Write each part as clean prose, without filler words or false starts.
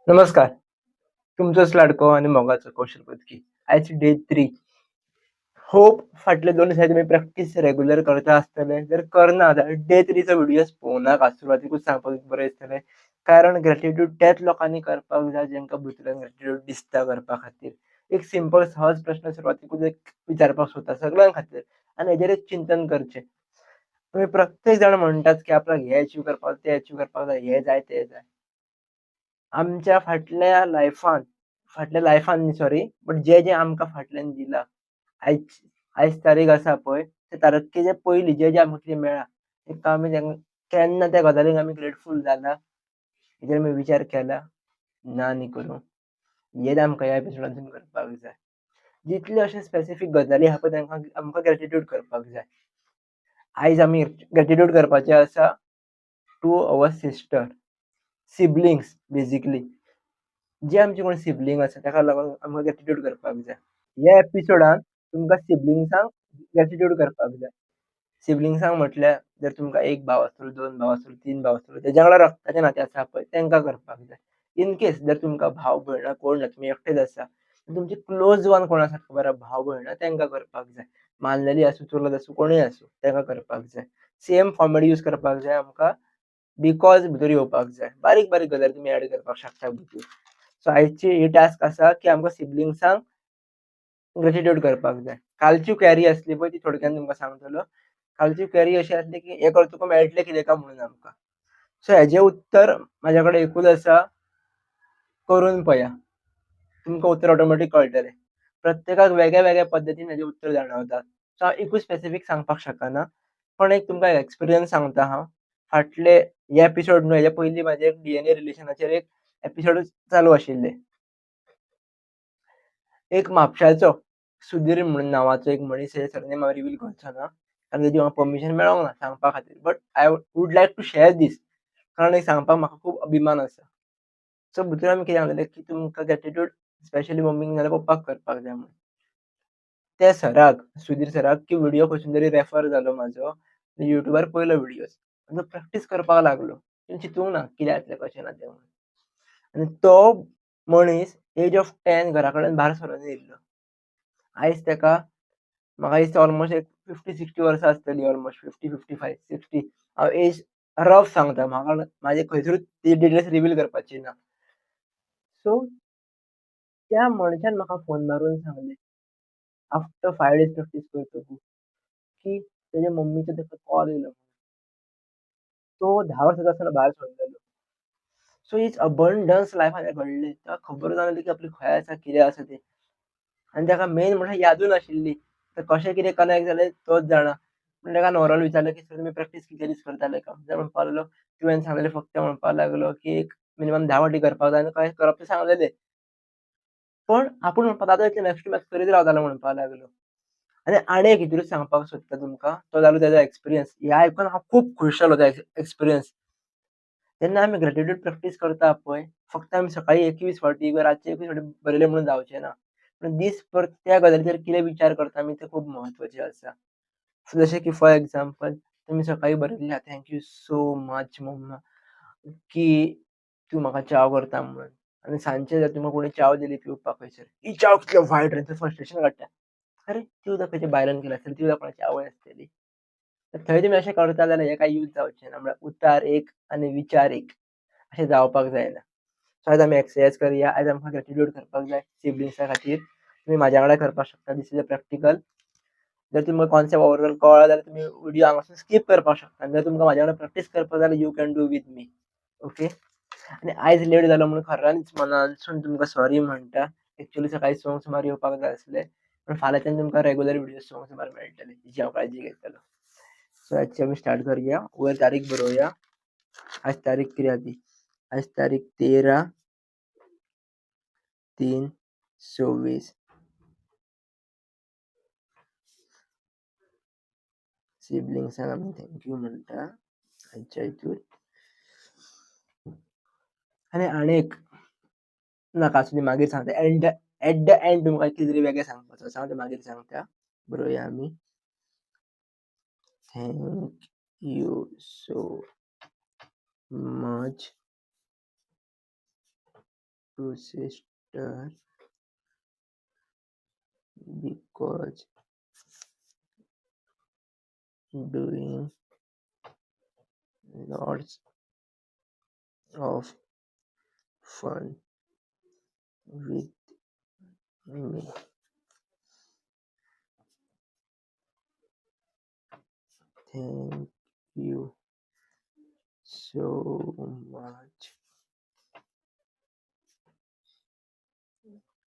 नमस्कार. तुमचोच लाडको आणि मोगाचो कौशल पत्की. आयची डे 3. होप फाटले 2 दिसा तुमी प्रॅक्टीस रेग्युलर करता आसतले. जर करना जाल्यार डे 3 चो व्हिडिओज पळोवं नाका. सुरवातेकूच सांगपाक बरें दिसतलें. कारण ग्रॅटिट्यूड त्याच लोकांनी करपाक जाय जेंका भितरल्यान ग्रॅटिट्यूड दिसता करपा खातीर. एक सिंपल सहज प्रश्न सुरवातेकूच एक विचारपाक सोदता सगळ्यां खातीर आनी हेजेर एक चिंतन करचें. तुमी प्रत्येक जाण म्हणटात, की आपल्याक हें अचीव करपाक जाय, तें अचीव करपाक जाय, हें जाय, तें जाय. आमच्या फाटल्या लायफान न्ही सॉरी, बट जें आमकां फाटल्यान दिलां, आयज आयज तारीख आसा पळय, ते तारखेच्या पयलीं जें आमकां कितें मेळ्ळां, तेका आमी केन्ना त्या गजालींक आमी ग्रेटफूल जाला? हेजेर आमी विचार केला? ना न्ही करूं. हेच आमकां ह्या एपिसोडांतून करपाक जाय. जितल्यो अश्यो स्पेसिफीक गजाली आहा पळय तांकां आमकां ग्रॅटिट्यूड करपाक जाय. आयज आमी ग्रॅटिट्यूड करपाचे आसा to our sister, siblings basically. जे आमचे कोण सिबलिंग आसा ताका लागून आमकां ग्रॅटिट्यूड करपाक जाय. ह्या एपिसोडान तुमकां सिबलिंग्सांक ग्रॅटिट्यूड करपाक जाय. सिबलिंग्सांक म्हटल्यार जर तुमकां 1 भाव आसतलो, 2 भाव आसतलो, 3 भाव आसतलो, तेज्या वांगडा रक्ताचें नातें आसा पळय तेंकां करपाक जाय. इन केस जर तुमकां भाव-भयणा कोण ना, तुमी एकटेच आसा, तुमचे क्लोज वन कोण आसा खबर आहा भाव-भयणा तेंकां करपाक जाय. मानलेली आसूं, चुलत आसूं, कोणूय आसूं तेंकां करपाक जाय. सेम फॉर्मेट यूज करपाक जाय आमकां बिकॉज भितर येवपाक जाय. बारीक-बारीक गजाली तुमी ॲड करपाक शकता भितूर. सो आयची ही टास्क आसा, की आमकां सिबलिंग्सांक ग्रॅटिट्यूड करपाक जाय. कालची क्वेरी आसली पळय ती थोडक्यान तुमकां सांगतलो. कालची क्वेरी अशी आसली, की हें कर तुका मेळटलें कितें काय म्हणून आमकां. सो हेजें उत्तर म्हाजे कडेन एकूच आसा, करून पळया. तुमकां उत्तर ऑटोमॅटीक कळटलें. प्रत्येकाक वेगळ्या-वेगळ्या पद्दतीन हेजें उत्तर जाणवता. सो हांव एकूच स्पेसिफीक सांगपाक शकना. पण एक तुमकां एक्सपिरियन्स सांगता हांव. फाटले हे एपिसोड न्हू हेच्या पयलीं म्हाजे एक डी-एन-ए रिलेशनाचेर एक एपिसोड चालू आशिल्ले. एक म्हापशाचो सुधीर म्हणून नांवाचो एक मनीस आहे, सरनेम हांव रिवील करचो ना. कारण तेजी म्हाका परमिशन मेळोंक ना सांगपा खातीर. But I would like to share this. कारण एक सांगपाक म्हाका खूब अभिमान आसा. सो भितूर आमी कितें सांगलेलें, की तुमकां ग्रॅटिट्यूड स्पेशली मम्मीक नाजाल्यार पप्पाक करपाक जाय म्हणून. त्या सराक, सुधीर सराक, की व्हिडिओ खंयसून तरी रेफर जालो म्हाजो. युट्यूबार पयलो व्हिडिओज. आनी तो प्रॅक्टीस करपाक लागलो. तिणें चिंतूंक ना कितें जातलें, कशें ना तें म्हणून. आनी तो मनीस एज ऑफ 10 घरा कडल्यान भायर सरोन येयल्लो. आयज तेका म्हाका दिसता ऑलमोस्ट एक 50-60 वर्सां आसतलीं ऑलमोस्ट 50-55-60. हांव एज रफ सांगता. म्हाजे खंयसरूच ती डिटेल्स रिवील करपाची ना. सो त्या मनशान म्हाका फोन मारून सांगलें, आफ्टर 5 डेज प्रॅक्टीस करतकूच, की तेजे मम्मीचो तेका कॉल येयलो. तो 10 वर्साचो आसतना भायर सरलेलो. सो हीच अबंडन्स लायफान हें घडलें. ताका खबर ना जाली, की आपली खंय आसा, कितें आसा तें. आनी ताका मेन म्हळ्यार यादूच नाशिल्ली. तर कशें कितें कनेक्ट जालें तोच जाणा. पूण ताका नवऱ्यान विचारलें, की "सर तुमी प्रॅक्टीस कितले दीस करताले काय?" तर म्हणपाक लागलो, तुवें सांगलेलें फक्त म्हणपाक लागलो, की एक मिनिमम 10 फावटी करपाक जाय आनी कशें करप तें सांगलेलें. पण आपूण म्हणपाक लागलो इतलें मॅक्स टू मॅक्स करीत रावतालो म्हणपाक लागलो. आनी एक हितूरूच सांगपाक सोदता तुमकां, तो जालो तेजो एक्सपिरियन्स. हें आयकून हांव खूब खूश जालो तो एक्सपिरियन्स. जेन्ना आमी ग्रॅटिट्यूड प्रॅक्टीस करता पळय, फक्त आमी सकाळी 21 फावटी किंवा रातचे 21 फावटी बरयलें म्हणून जावचें ना. पूण दीसभर त्या गजालीचेर कितें विचार करता आमी तें खूब म्हत्वाचें आसा. सो जशें की फॉर एक्झाम्पल तुमी सकाळी बरयलें थँक यू सो मच मम्मा, की तूं म्हाका चाव करता म्हणून. आनी सांजचे जर तुमकां कोणी चाव दिली पिवपाक खंयसर, "ही चाव कितलो वायट रे" थंय फ्रस्ट्रेशन काडटा. अरे ती उदक खंयच्या बायलान केलें आसतलें, ती उदक कोणाची आवय आसतली. तर थंय तुमी अशें करता जाल्यार हें कांय यूज जावचें ना. म्हळ्यार उतार एक आनी विचार एक अशें जावपाक जायना. सो आयज आमी एक्सरसाइज करया. आयज आमकां ग्रॅटिट्यूड करपाक जाय सिबलिंग्सा खातीर. तुमी म्हाज्या वांगडा करपाक शकता. This is a practical. जर तुमकां कॉन्सेप्ट ओवरऑल कळ्ळो जाल्यार तुमी व्हिडिओ हांगासून स्कीप करपाक शकता. जर तुमकां म्हाज्या वांगडा प्रॅक्टीस करपाक जाल्यार you can do with me. Okay. आनी आयज लेट जालो म्हणून खऱ्यांनीच मनानसून तुमकां सॉरी म्हणटा. एक्चुअली सकाळी संक सुमार येवपाक जाय आसलें. पण फाल्यांच्यान तुमकां रेग्युलर व्हिडिओ संक सुमार मेळटले. हेची हांव काळजी घेतलो. सो आजची आमी स्टार्ट करया. वयर तारीख बरोवया. आज तारीख कितें आहा ती? आज तारीख 13/3/24. सिबलिंग्सांक आमी थँक यू म्हणटा आजच्या हितूर. आनी एक नाका आसूं दी मागीर सांगता. एट द एंड तुमकां कितें तरी वेगळें सांगपाचें आसा. हांव तें मागीर सांगता. बरोवया आमी. Thank you so much to sister because doing lots of fun with me. Thank you so much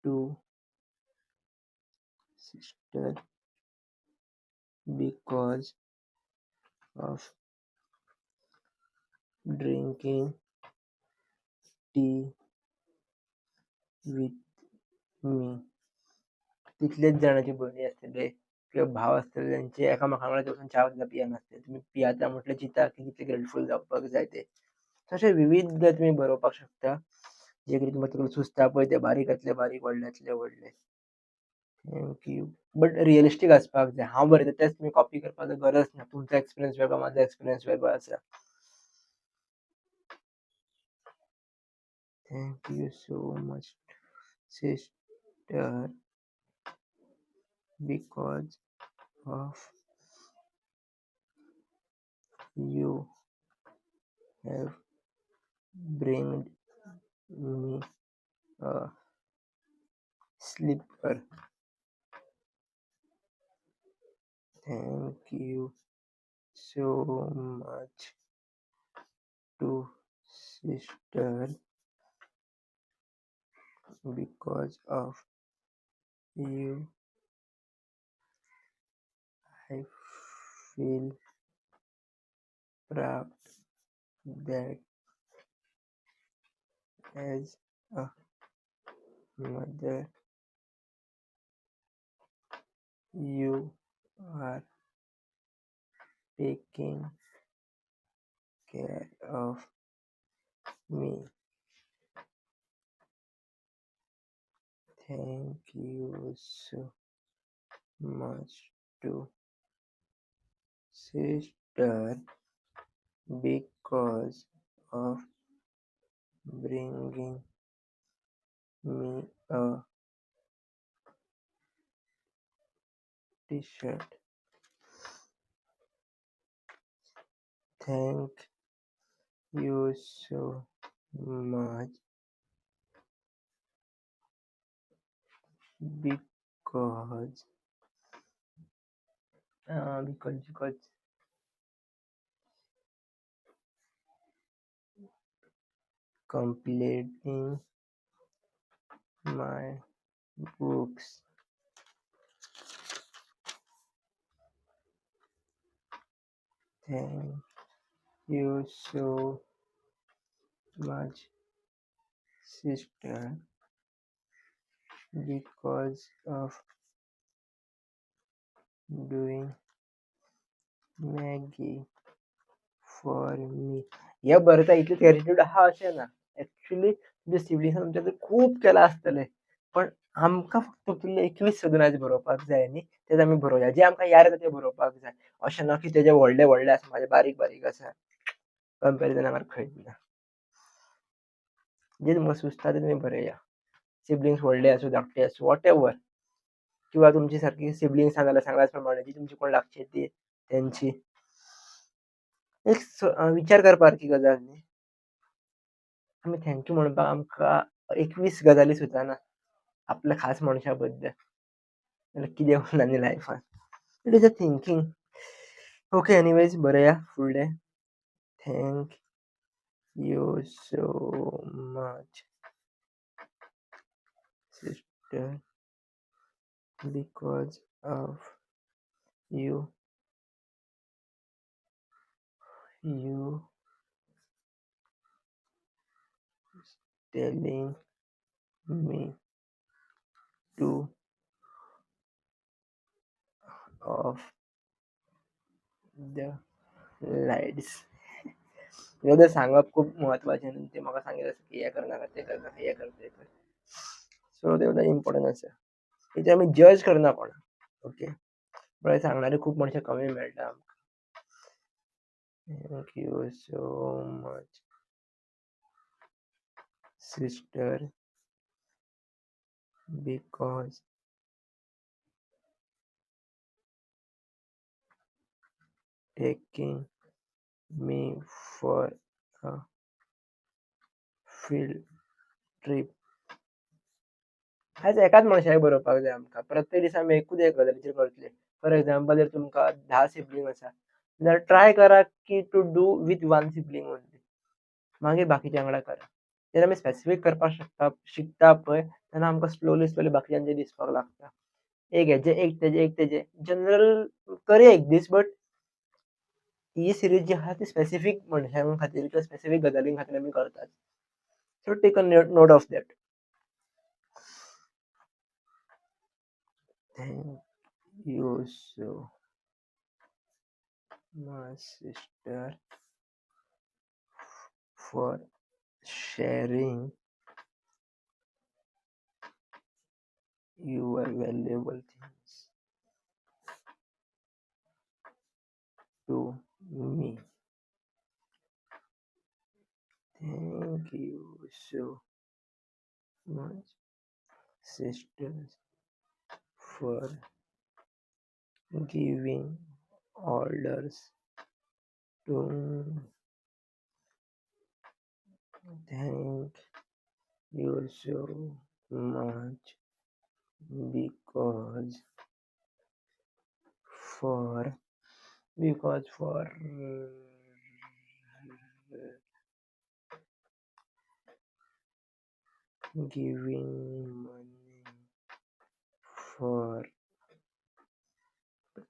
to sister because of drinking tea with me. तिथलेच जणांची बोलणी असते किंवा भाव असतील त्यांचे एकामेकांना बसून चहा सुद्धा पिया नसते. तुम्ही पियाता म्हटलं चिता की किती ग्रेटफुल जावपाक जाय ते. तशे विविध तुम्ही बरोवपाक शकता. जे कितें तुमकां सुचता पळय ते बारीकांतले बारीक व्हडल्यांतले व्हडले. Thank you. बट रिअलिस्टीक आसपाक जाय. हांव बरयता तेच तुमी कॉपी करपाचो गरज ना. तुमचो एक्सपिरियन्स वेगळो, म्हाजो एक्सपिरियन्स वेगळो आसा. Thank you so much sister because of you have bringed me a slipper. Thank you so much to sister because of you I feel proud that as a mother you are taking care of me. Thank you so much to sister because of bringing me a t-shirt. Thank you so much because completing my books. Thank you so much sister because of doing Maggie for me. या बरता इतले गॅरेटेड आहा अशें ना. Actually तुमच्या सिबलिंग्सान तुमच्या खातीर खूब केलां आसतलें. पण आमकां फक्त तुमले 21 सदनाचे बरोवपाक जाय न्ही, तेच आमी बरोवया. जे आमकां याद येता ते बरोवपाक जाय. अशें ना की तेजे व्हडले व्हडले आसा, म्हाजे बारीक बारीक आसा. कंपॅरिजन आंगार खंयच ना. जे तुमकां सुचता ते तुमी बरया. सिबलिंग्स व्हडले आसूं, धाकटे आसूं, वॉटएव्हर. किंवा तुमची सारकी सिबलिंग्स आहा जाल्यार सांगल्याच प्रमाणे जी तुमची कोण लागचीं ती तेंची. एक विचार करपासारकी गजाल न्ही. आमी थँक यू म्हणपाक आमकां 21 गजाली सुचना आपल्या खास मनशा बद्दल. जाल्यार कितें उरला न्ही लायफान. It is a thinking. Okay anyways बरया फुडलें. Thank you so much sister because of you telling me to off the lights. एवढं सांगप खूप महत्वाचें न्ही. ते म्हाका सांगितलें आसा की हें कर नाका, तें कर नाका, हें कर तें कर. सो तेवढं इम्पॉर्टंट आसा. इथे आमी जज करना कोणाक. ओके. बरें सांगणारे खूब मनशां कमी मेळटा आमकां. Thank you so much sister because taking me for a field trip. ह्याच एकाच मनशाक बरोवपाक जाय आमकां. प्रत्येक दिसा आमी एकूच एक गजालीचेर करतले. फॉर एक्झाम्पल जर तुमकां 10 सिबलींग आसा, जाल्यार ट्राय करा की to do with one sibling only. मागीर बाकीच्या वांगडा करा. जेन्ना आमी स्पेसिफीक करपाक शिकता पळय, तेन्ना आमकां स्लोली बाकीच्यांचें दिसपाक लागता. एक हेजें, एक तेजें, एक तेजें. जनरल करया एक दीस बट ही सिरीज जी आहा ती स्पेसिफीक मनशां खातीर किंवा स्पेसिफीक गजालीं खातीर आमी करतात. So take a note of that. Thank you so much, sister, for sharing your valuable things to me. Thank you so much, sisters, for giving orders to me. Thank you so much because for because for giving money for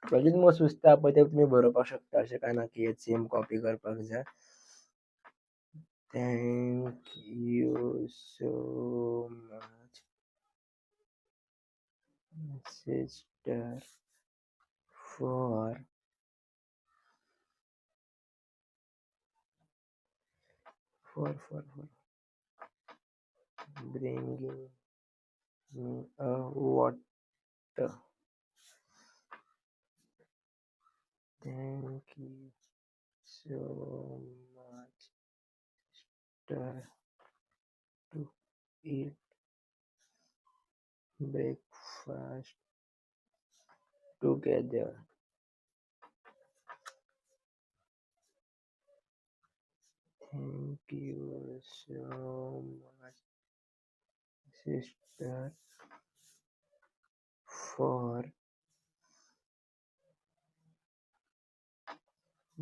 project मग सुचता पळय ते तुमी बरोवपाक शकता. अशें कांय ना की हेच सेम कॉपी करपाक जाय. Thank you so much, sister, for bringing me a water. Thank you so much, sister, to eat breakfast together. Thank you so much, sister, for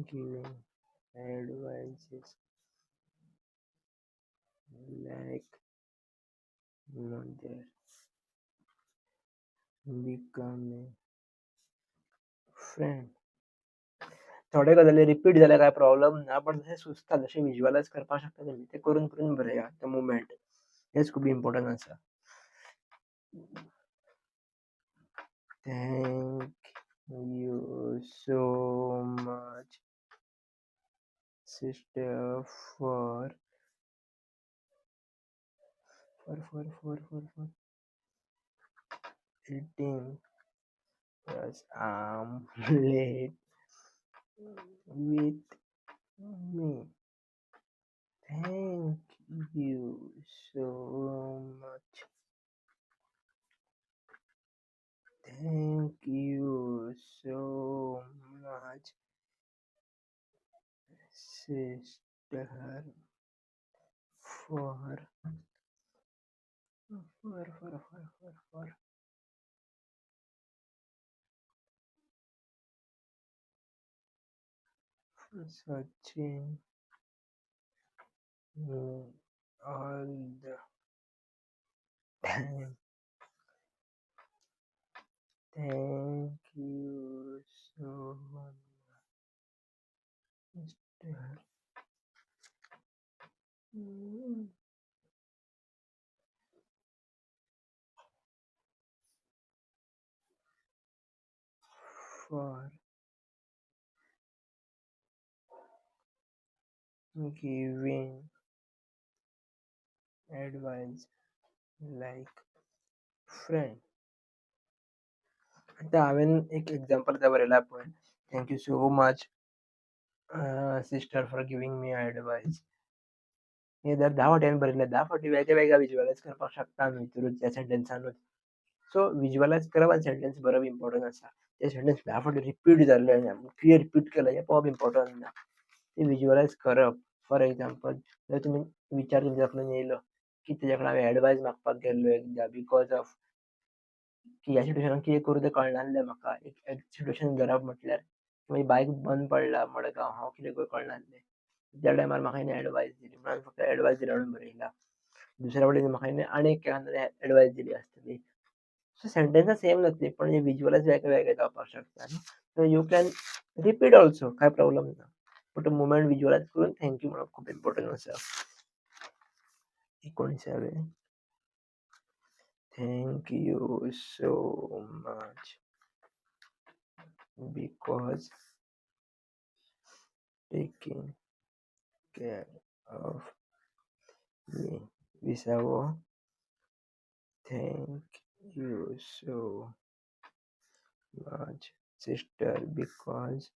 giving advices like mother, becoming friend. थोडे गजाली repeat जाल्यार काय problem ना, पण जशें सुचता जशें विज्युअलायज करपाक शकता तुमी ते करून करून बरया तो मुमेंट. हेच खूब इम्पॉर्टंट आसा. Thank you so much, sister, for eating plus omelette with me. Thank you so much. Thank you so much, sister, for searching me all the time. Thank you so much, sister, for giving advice like friend. आतां हांवेन एक example आतां बरयला पळय. Thank you so much, sister, for giving me advice. हे जर 10 फावटी हांवें बरयलें 10 फावटी वेगळ्या विज्युअलायज करपाक शकता आमी त्या सेंटेन्सानूच. सो विज्युअलायज करप आनी सेंटेन्स बरोवप इम्पोर्टंट आसा. ते सेंटेन्स 10 फावटी रिपीट जाल्ले कितें रिपीट केलें हें पळोवप इम्पोर्टंट ना. ते विज्युअलायज करप. फॉर एग्जांपल जर तुमी विचार तुमच्या तकलेन येयलो की तेजे कडल्यान हांवें एडवायस मागपाक गेल्लो एकदां बिकॉज ऑफ की ह्या सिट्युएशनाक कितें करूं तें कळनासलें म्हाका. एक सिट्युएशन धरप म्हटल्यार म्हजी बायक बंद पडला मडगांव हांव कितें करूं कळनासलें. त्या टायमार म्हाका हेणें एडवायस दिली म्हणून हांवें फक्त एडवायस दिला म्हणून बरयला. दुसऱ्या फावटी म्हाका हेणें आनी एक एडवायस दिली आसतली. सो सेंटेन्सां सेम जातली पण विज्युअलायज वेगळे जावपाक शकता न्हू. So you can repeat also कांय प्रॉब्लेम ना. बट मुमेंट विज्युअलायज करून थँक यू म्हणप खूब इम्पोर्टंट आसा. 19 Thank you so much because taking care of me. 20 Thank you so much sister because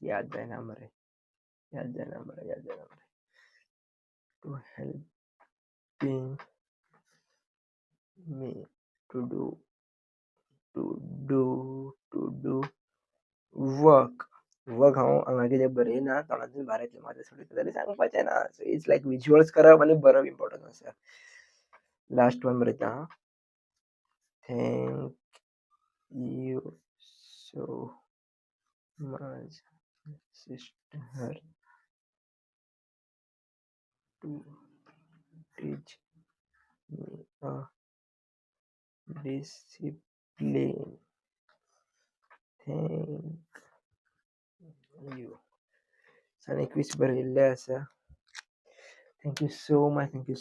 याद जायना मरे to helping me to do work हांव हांगा कितें बरयना तोंडांतल्यान भायर येतलें म्हाका सोडून जाल्यार सांगपाचें ना. सो इट्स लायक विज्युअल्स करप आनी बरोवप इम्पोर्टंट आसा. लास्ट वन बरयता हां. Thank you so much sister to teach me a discipline. Thank you. आनी 21 बरयल्लें आसा. Thank you so much. Thank you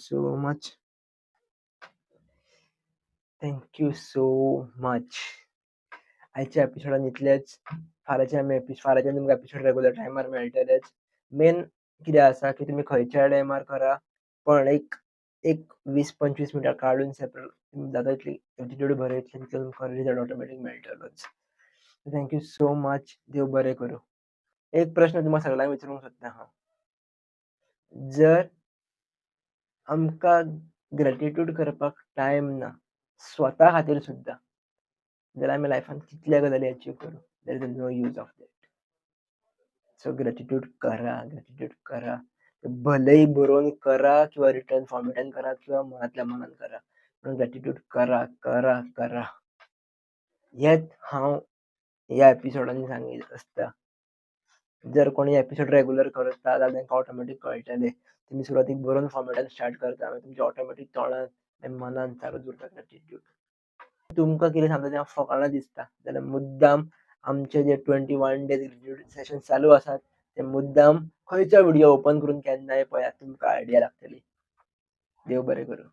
so much. आयच्या एपिसोडान इतलेंच. फाल्यांच्यान तुमकां एपिसोड रेगुलर टायमार मेळटलेच. मेन कितें आसा की तुमी खंयच्याय टायमार करा पण एक 20-25 मिनिटां काडून सेपरेट जाता तितली एटिट्यूड बरयतले तितलो तुमकां रिजल्ट ऑटोमॅटीक मेळटलोच. Thank you so much. देव बरें करूं. एक प्रश्न तुम्हा सगळ्यांक विचारूंक सोदता हांव. जर आमकां ग्रॅटिट्यूड करपाक टायम ना स्वता खातीर सुद्दां जाल्यार आमी लायफान कितल्या गजाली अचीव करूं. There is no use of that. So gratitude करा. भलेही बरोवन करा किंवा रिटन फॉर्मेटान करा किंवा मनांतल्या मनान करा. पण ग्रॅटिट्यूड करा. हेच हांव ह्या एपिसोडांनी सांगीत आसता. जर कोणी एपिसोड रेगुलर करता जाल्यार तांकां ऑटोमॅटीक कळटलें. तुमी सुरवातीक बरोवन फॉर्मेटान स्टार्ट करता मागीर तुमच्या ऑटोमॅटीक तोंडान आनी मनान चालूच उरता ग्रॅटिट्यूड. तुमकां कितें सांगता तें फकाणां दिसता जाल्यार मुद्दाम आमचे जे 21 डेज ग्रॅटिट्यूड सेशन चालू आसात ते मुद्दाम खंयचो व्हिडिओ ओपन करून केन्नाय पळयात तुमकां आयडिया लागतली. देव बरें करूं.